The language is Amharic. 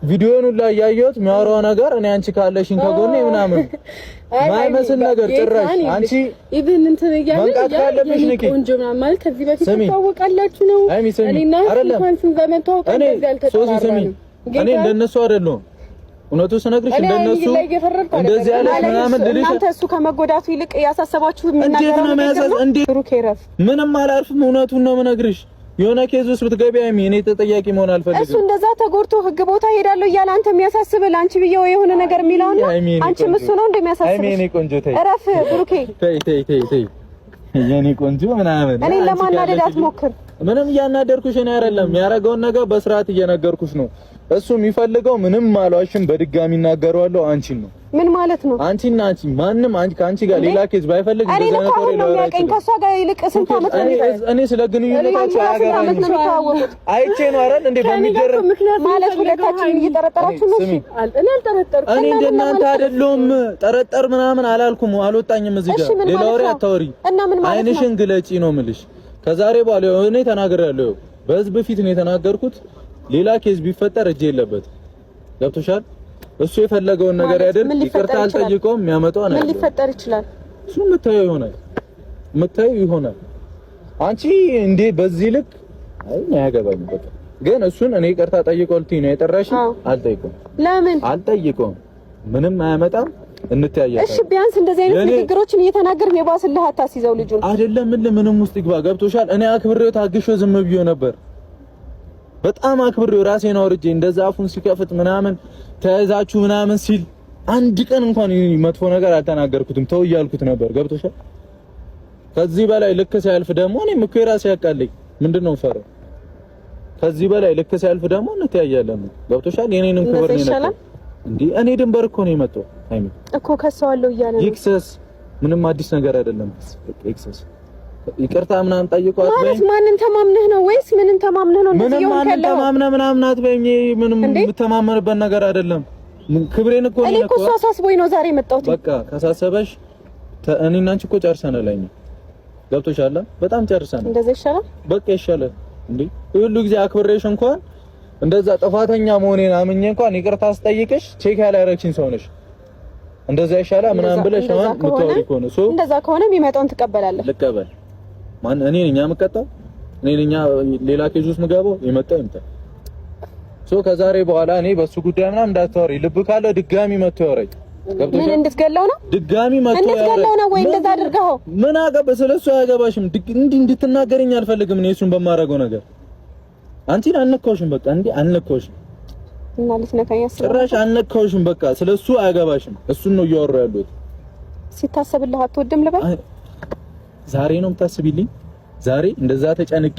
ቪዲዮውን ሁላ ያያየሁት የሚያወራው ነገር እኔ አንቺ ካለሽኝ ከጎኔ ምናምን ማይመስል ነገር ጭራሽ አንቺ ኢቭን እንትን ያያለ ቆንጆ ምናምን ማለት ከዚህ በፊት ተዋወቃላችሁ ነው እኔና እንኳን ስንዘመን ተዋወቀን ያልተጠራራን እኔ እንደነሱ አይደለም እውነቱ ስነግርሽ እንደነሱ እንደዚህ ያለ ምናምን ልልሽ አንተ እሱ ከመጎዳቱ ይልቅ ያሳሰባችሁ የሚናገረው ነገር ምንም አላልፍም እውነቱን ነው የምነግርሽ የሆነ ኬዝ ውስጥ ብትገቢ እኔ ተጠያቂ መሆን አልፈልግም እሱ እንደዛ ተጎድቶ ህግ ቦታ ሄዳለሁ እያለ አንተ የሚያሳስብ ላንቺ ብዬው የሆነ ነገር የሚለው ነው አንቺ ምሱ ነው እንደሚያሳስብ እኔ ቆንጆ ተይ እረፍ ብሩኬ ተይ የኔ ቆንጆ ምናምን እኔ ለማናደድ አትሞክር ምንም እያናደርኩሽ እኔ አይደለም ያረጋውን ነገር በስርዓት እየነገርኩሽ ነው እሱ የሚፈልገው ምንም አልዋሽም በድጋሚ እናገረዋለሁ አንቺን ነው ምን ማለት ነው አንቺና አንቺ ማንንም አንቺ ካንቺ ጋር ሌላ ኬዝ ባይፈልግ እንደዛ ነገር ነው ከሷ ጋር ይልቅ ስንት አመት ነው እኔ ስለ ግንኙነታችሁ አይቼ ነው አይደል እንዴ በሚደረግ ማለት ሁለታችን እየጠረጠራችሁ ነው እኔ አልጠረጠርኩም እኔ እንደናንተ አይደለም ጠረጠር ምናምን አላልኩም አልወጣኝም እዚህ ጋር ሌላ ወሬ አታወሪ አይንሽን ግለጪ ነው የምልሽ ከዛሬ በኋላ እኔ ተናግሬያለሁ በህዝብ ፊት ነው የተናገርኩት ሌላ ኬዝ ቢፈጠር እጄ የለበት ገብቶሻል እሱ የፈለገውን ነገር ያደርግ ይቅርታ አልጠይቀውም የሚያመጣው ነገር ምን ሊፈጠር ይችላል እሱ መታየው ይሆናል አንቺ እንዴ በዚህ ልክ አይ ያገባኝ በቃ ግን እሱን እኔ ይቅርታ ጠይቀውልኝ ነው የጠራሽ አልጠይቀውም ለምን አልጠይቀውም ምንም አያመጣም እንተያያለን እሺ ቢያንስ እንደዚህ አይነት ንግግሮችን እየተናገርን የባስልህ አታስይዘው ልጁን አይደለም ምንም ውስጥ ይግባ ገብቶሻል እኔ አክብሬው ታግሼው ዝም ብዬ ነበር በጣም አክብሬው ራሴን አውርጄ እንደዛ አፉን ሲከፍት ምናምን ተያዛችሁ ምናምን ሲል አንድ ቀን እንኳን መጥፎ ነገር አልተናገርኩትም ተው እያልኩት ነበር ገብቶሻል ከዚህ በላይ ልክ ሲያልፍ ደግሞ እኔም እኮ የራሴ ያቃለኝ ምንድነው ፈረው ከዚህ በላይ ልክ ሲያልፍ ደግሞ እንተያያለን ገብቶሻል የኔንም ክብር ነው ይላል እንዴ እኔ ድንበር እኮ ነው የመጣው አይሚ እኮ ከሰዋለው እያለ ነው ይክሰስ ምንም አዲስ ነገር አይደለም ይክሰስ ይቅርታ ምናምን ጠይቀው ማለት ማንን ተማምነህ ነው ወይስ ምንን ተማምነህ ነው እንደዚህ ይሆን ከለው ምንም ተማምነህ ምናምን አትበይኝ ምንም የምተማመንበት ነገር አይደለም ክብሬን እኮ ነው እኔ እኮ አሳስቦኝ ነው ዛሬ የመጣሁት በቃ ካሳሰበሽ እኔና አንቺ እኮ ጨርሰናል አይኝ ገብቶሻል በጣም ጨርሰናል እንደዛ ይሻላል በቃ ይሻላል እንዴ ሁሉ ጊዜ አክብሬሽ እንኳን እንደዛ ጥፋተኛ መሆኔን አምኜ እንኳን ይቅርታ አስጠይቅሽ ቼክ ያላረግሽኝ ሰው ነሽ እንደዛ ይሻላል ምናምን ብለሽ ነው የምትወሪ ከሆነ እንደዛ ከሆነ የሚመጣውን ትቀበላለህ ልቀበል ማን እኔ ነኝ የምቀጣው እኔ ነኝ ሌላ ኬዝ ውስጥ ምገባው የመጣው እንት ከዛሬ በኋላ እኔ በሱ ጉዳይ ምናምን እንዳታወሪ ልብ ካለ ድጋሚ መጥቶ ያወራኝ ምን እንድትገለው ነው ድጋሚ መጥቶ እንድትገለው ነው ወይ እንደዛ አድርገው ምን አገባ ስለሱ አያገባሽም እንድትናገረኝ አልፈልግም እኔ እሱን በማረገው ነገር አንቺን አልነካውሽም በቃ እንዴ አልነካውሽም እና ልትነካኝ ያስፈልጋል ጭራሽ አልነካውሽም በቃ ስለሱ አያገባሽም እሱን ነው እያወራሁ ያለሁት ሲታሰብልህ አትወድም ልበል ዛሬ ነው የምታስቢልኝ ዛሬ እንደዛ ተጨንቄ